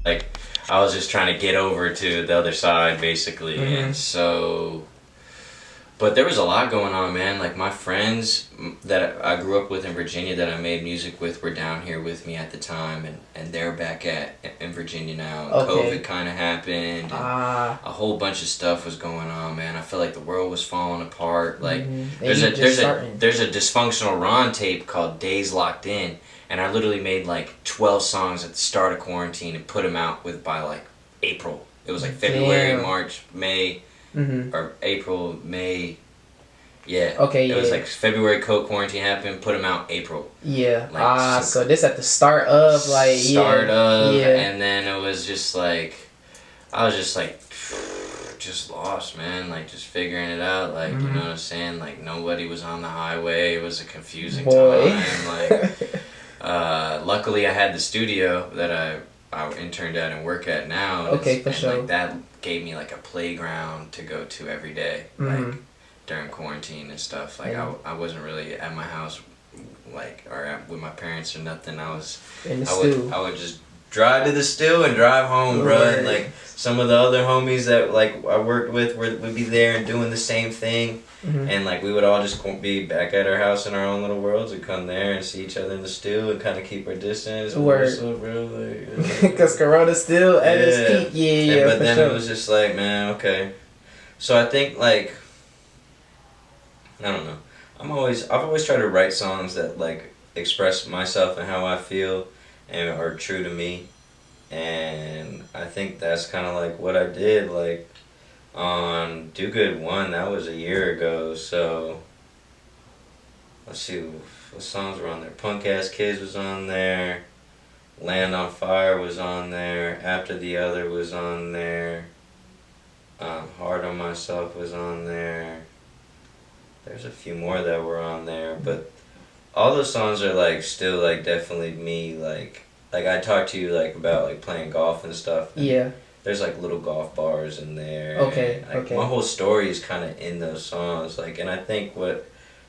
like I was just trying to get over to the other side basically, and so. But there was a lot going on, man. Like my friends that I grew up with in Virginia that I made music with were down here with me at the time, and they're back in Virginia now. And COVID kind of happened, and a whole bunch of stuff was going on, man. I feel like the world was falling apart. Like there's a dysfunctional Ron tape called Days Locked In, and I literally made like 12 songs at the start of quarantine and put them out by like April. It was like February, March, May. Or April, May, yeah. Okay, It was like February, quarantine happened, put them out April. Yeah. Like, so this at the start of, like, and then it was just like, I was just like, just lost, man, like, just figuring it out, like, you know what I'm saying, like, nobody was on the highway, it was a confusing time, like, luckily I had the studio that I interned at and work at now. Okay, for sure. Like, that gave me like a playground to go to every day, like during quarantine and stuff. Like I wasn't really at my house, like with my parents or nothing. I would just drive to the still and drive home, bro. And like some of the other homies that like I worked with would be there and doing the same thing. And like we would all just be back at our house in our own little worlds and come there and see each other in the still and kind of keep our distance. Because Corona's still at its peak. But then it was just like, man, okay. So I think like, I don't know. I've always tried to write songs that like express myself and how I feel and are true to me. And I think that's kind of like what I did, like on Do Good 1, that was a year ago, so let's see what songs were on there. Punk Ass Kids was on there, Land on Fire was on there, After the Other was on there, Hard on Myself was on there. There's a few more that were on there, but all those songs are like still like definitely me, like I talked to you like about like playing golf and stuff. And there's like little golf bars in there. My whole story is kind of in those songs, like, and I think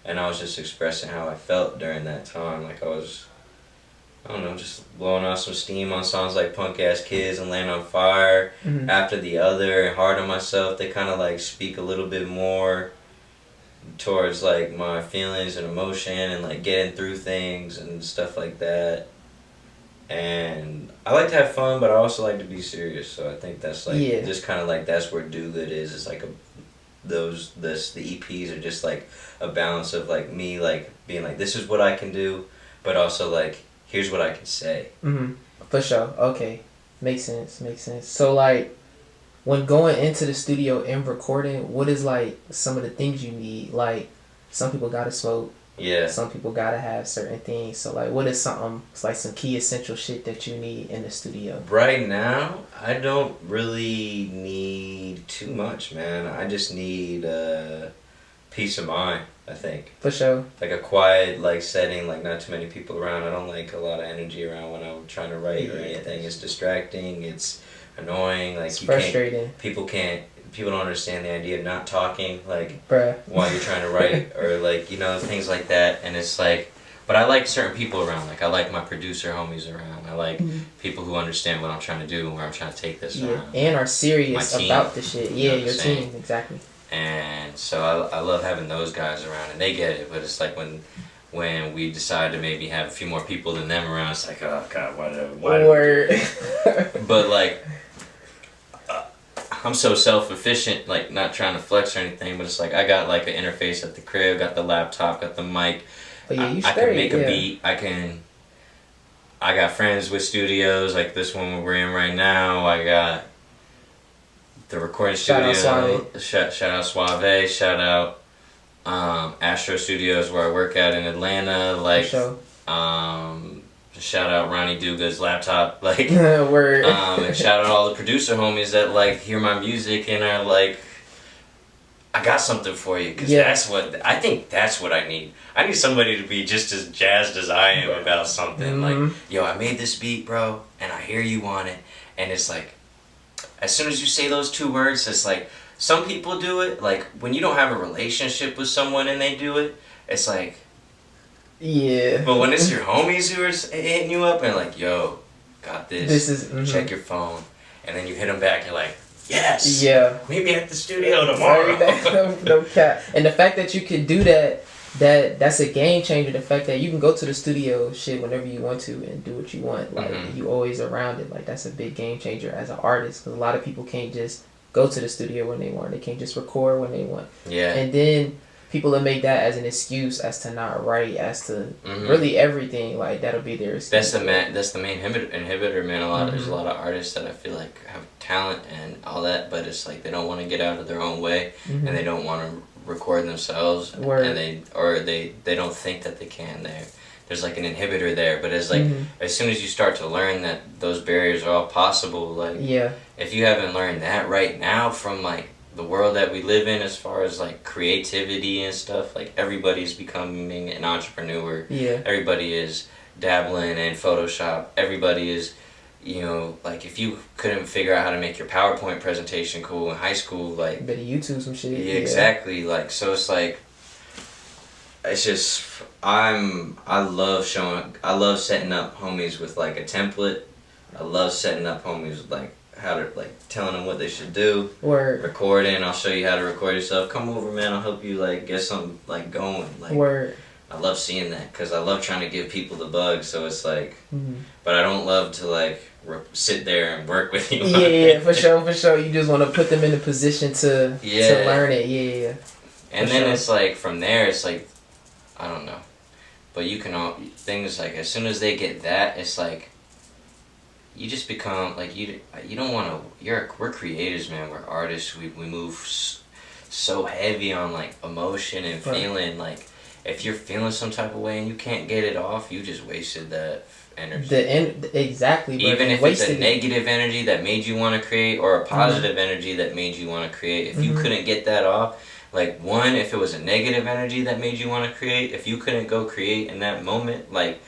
and I was just expressing how I felt during that time. Like I don't know, just blowing off some steam on songs like Punk Ass Kids and Land on Fire, After the Other, and Hard on Myself. They kind of like speak a little bit more towards like my feelings and emotion and like getting through things and stuff like that. And I like to have fun, but I also like to be serious. So I think that's like just kind of like that's where Do Good is. It's like the EPs are just like a balance of like me like being like this is what I can do, but also like here's what I can say. For sure. Okay, makes sense. So like when going into the studio and recording, what is like some of the things you need? Like some people gotta smoke. Yeah. Some people gotta have certain things. So like, what is something? It's like some key essential shit that you need in the studio. Right now, I don't really need too much, man. I just need peace of mind. I think. For sure. Like a quiet like setting, like not too many people around. I don't like a lot of energy around when I'm trying to write or anything. It's distracting. It's annoying. Like it's frustrating. People don't understand the idea of not talking, like, bruh, while you're trying to write, or, like, you know, things like that, and it's like, but I like certain people around, like, I like my producer homies around, I like people who understand what I'm trying to do and where I'm trying to take this around. And are serious about the shit. Yeah, your team, exactly. And so I love having those guys around, and they get it, but it's like when we decide to maybe have a few more people than them around, it's like, oh, God, why but, like, I'm so self-efficient, like not trying to flex or anything, but it's like I got like an interface at the crib, got the laptop, got the mic. But yeah, I can make a beat. I got friends with studios like this one we're in right now. I got the recording studio. Shout out Suave. Shout out Astro Studios where I work at in Atlanta. Like shout out RonnyDoGood's laptop, like, and shout out all the producer homies that like hear my music and are like, I got something for you, because I think that's what I need. I need somebody to be just as jazzed as I am about something. Like, yo, I made this beat, bro, and I hear you want it, and it's like, as soon as you say those two words, it's like, some people do it, like, when you don't have a relationship with someone and they do it, it's like, yeah. But when it's your homies who are hitting you up and like, yo, got this. This is check your phone, and then you hit them back. You're like, yes. Yeah. Meet me at the studio tomorrow. No cap. And the fact that you can do that's a game changer. The fact that you can go to the studio shit whenever you want to and do what you want. Like you always around it. Like that's a big game changer as an artist. Because a lot of people can't just go to the studio when they want. They can't just record when they want. Yeah. And then people will make that as an excuse as to not write, as to really everything. Like that'll be their excuse. That's the main inhibitor, man. There's a lot of artists that I feel like have talent and all that, but it's like they don't want to get out of their own way, and they don't want to record themselves, and they don't think that they can. There's like an inhibitor there, but it's like as soon as you start to learn that those barriers are all possible, like if you haven't learned that right now from like the world that we live in, as far as like creativity and stuff, like everybody's becoming an entrepreneur. Everybody is dabbling in Photoshop. Everybody is, you know, like if you couldn't figure out how to make your PowerPoint presentation cool in high school, like better YouTube some shit. Yeah, exactly. Like so, it's like it's just I love setting up homies with like a template. I love setting up homies with like how to like telling them what they should do. Word. Recording. I'll show you how to record yourself. Come over, man. I'll help you like get something like going. Like Word. I love seeing that because I love trying to give people the bug. So it's like, but I don't love to like sit there and work with you. Yeah, for sure. You just want to put them in a position to learn it. Yeah. And then it's like from there, it's like I don't know, but you can all things like as soon as they get that, it's like. You just become like you don't want to. We're creators, man. We're artists. We move so heavy on like emotion and feeling. Like if you're feeling some type of way and you can't get it off, you just wasted that energy. Exactly. Even if it's a negative energy that made you want to create, or a positive energy that made you want to create, if you couldn't get that off, like if it was a negative energy that made you want to create, if you couldn't go create in that moment, like.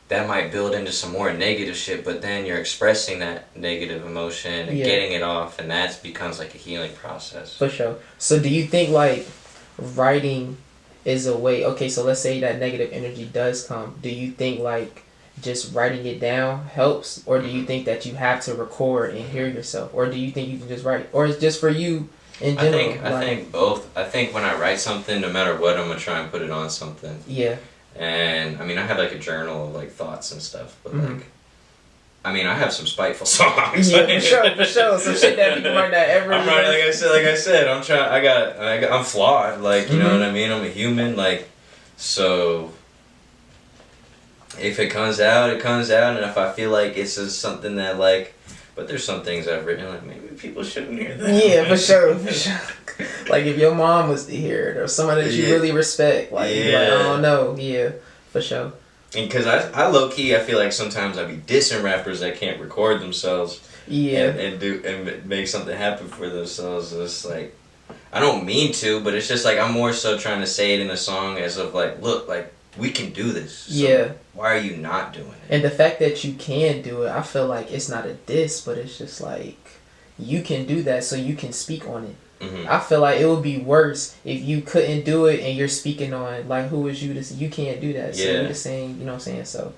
That might build into some more negative shit, but then you're expressing that negative emotion and getting it off, and that becomes like a healing process. For sure. So do you think like writing is a way, okay, so let's say that negative energy does come, do you think like just writing it down helps, or do you think that you have to record and hear yourself, or do you think you can just write, or it's just for you in general? I think both. I think when I write something, no matter what, I'm going to try and put it on something. Yeah. And I mean, I have like a journal of like thoughts and stuff, but like, I mean, I have some spiteful songs. Yeah, for sure. Some shit that people might not ever. I'm writing, like I said, I'm trying. I'm flawed. Like you know what I mean. I'm a human. Like, so if it comes out, it comes out, and if I feel like it's just something that like, but there's some things I've written like maybe people shouldn't hear that. Yeah, for sure. Like if your mom was to hear it, or someone that you really respect, like, like I don't know, for sure. And because I low key, I feel like sometimes I be dissing rappers that can't record themselves, and make something happen for themselves. It's like I don't mean to, but it's just like I'm more so trying to say it in a song as of like, look, like we can do this. So why are you not doing it? And the fact that you can do it, I feel like it's not a diss, but it's just like you can do that, so you can speak on it. I feel like it would be worse if you couldn't do it and you're speaking on like who is you to you can't do that. So you're just saying, you know what I'm saying? So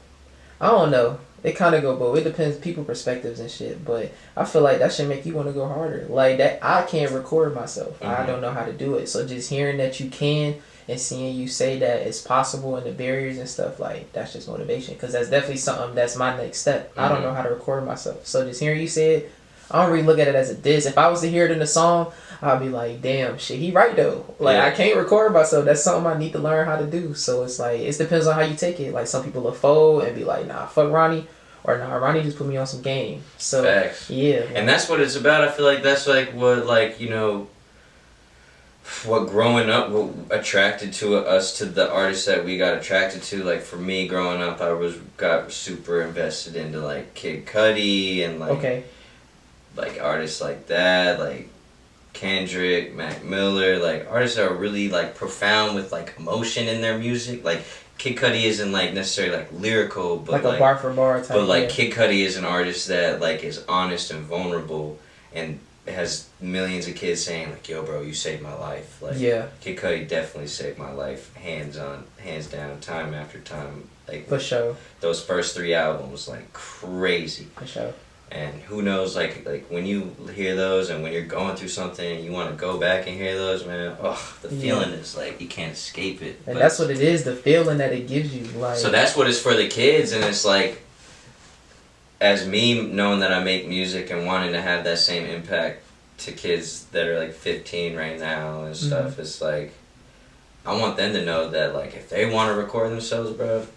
I don't know. It kind of go both. It depends people perspectives and shit. But I feel like that should make you want to go harder. Like that, I can't record myself. I don't know how to do it. So just hearing that you can and seeing you say that it's possible and the barriers and stuff, like that's just motivation. Because that's definitely something that's my next step. I don't know how to record myself. So just hearing you say it, I don't really look at it as a diss. If I was to hear it in a song, I'll be like, damn, shit, he right though. Like, I can't record myself. That's something I need to learn how to do. So it's like, it depends on how you take it. Like, some people will fold and be like, nah, fuck Ronnie. Or nah, Ronnie just put me on some game. So, facts. Yeah. And that's what it's about. I feel like that's like what, like, you know, what growing up, what attracted to us to the artists that we got attracted to. Like, for me, growing up, got super invested into, like, Kid Cudi and, like, like artists like that, like Kendrick, Mac Miller, like artists that are really like profound with like emotion in their music. Like Kid Cudi isn't like necessarily like lyrical, but like a bar for bar type. But like Kid Cudi is an artist that like is honest and vulnerable, and it has millions of kids saying like, "Yo, bro, you saved my life." Like, yeah, Kid Cudi definitely saved my life, hands down, time after time. Like, for sure. Those first 3 albums, like crazy. For sure. And who knows, like when you hear those and when you're going through something and you want to go back and hear those, man, the feeling is like you can't escape it. And that's what it is, the feeling that it gives you. Like, so that's what it's for the kids, and it's like, as me knowing that I make music and wanting to have that same impact to kids that are like 15 right now and stuff, it's like, I want them to know that like if they want to record themselves, bro,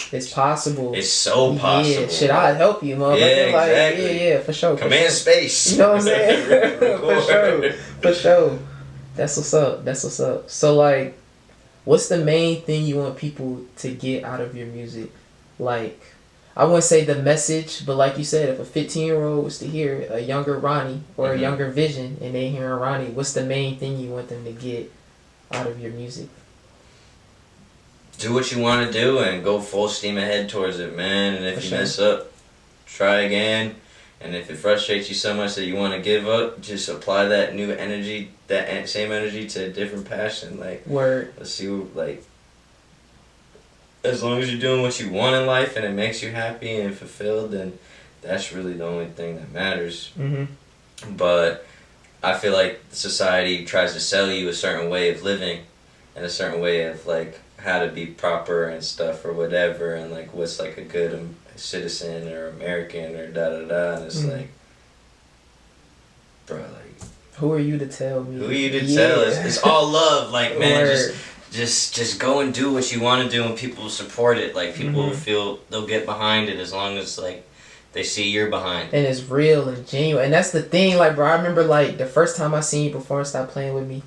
it's possible. It's so possible. Yeah, shit, I'd help you, motherfucker. Yeah, exactly. Like, yeah, for sure. Command space. You know what I'm saying? For sure. That's what's up. So, like, what's the main thing you want people to get out of your music? Like, I wouldn't say the message, but like you said, if a 15-year-old was to hear a younger Ronnie or a younger Vision and they hearing Ronnie, what's the main thing you want them to get out of your music? Do what you want to do and go full steam ahead towards it, man. And if you mess up, try again. And if it frustrates you so much that you want to give up, just apply that new energy, that same energy to a different passion. Like, word. Let's see, like, as long as you're doing what you want in life and it makes you happy and fulfilled, then that's really the only thing that matters. But I feel like society tries to sell you a certain way of living and a certain way of, like, how to be proper and stuff or whatever, and like what's like a good citizen or American or da-da-da, and it's like, bro, like, who are you to tell me? Who are you to tell? It's all love, like, man. Just go and do what you want to do, and people will support it. Like, people will feel they'll get behind it as long as like they see you're behind. And it's real and genuine, and that's the thing. Like, bro, I remember like the first time I seen you perform "Stop Playing With Me,"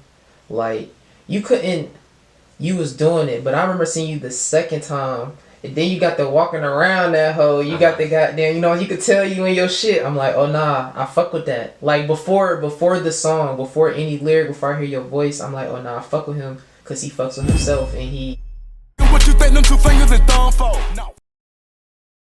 like you couldn't. You was doing it, but I remember seeing you the second time, and then you got the walking around that hole. You got the goddamn, you know, you could tell you in your shit. I'm like, oh nah, I fuck with that. Like before the song, before any lyric, before I hear your voice, I'm like, oh nah, I fuck with him, cause he fucks with himself and he. What you think them two fingers is done for? No.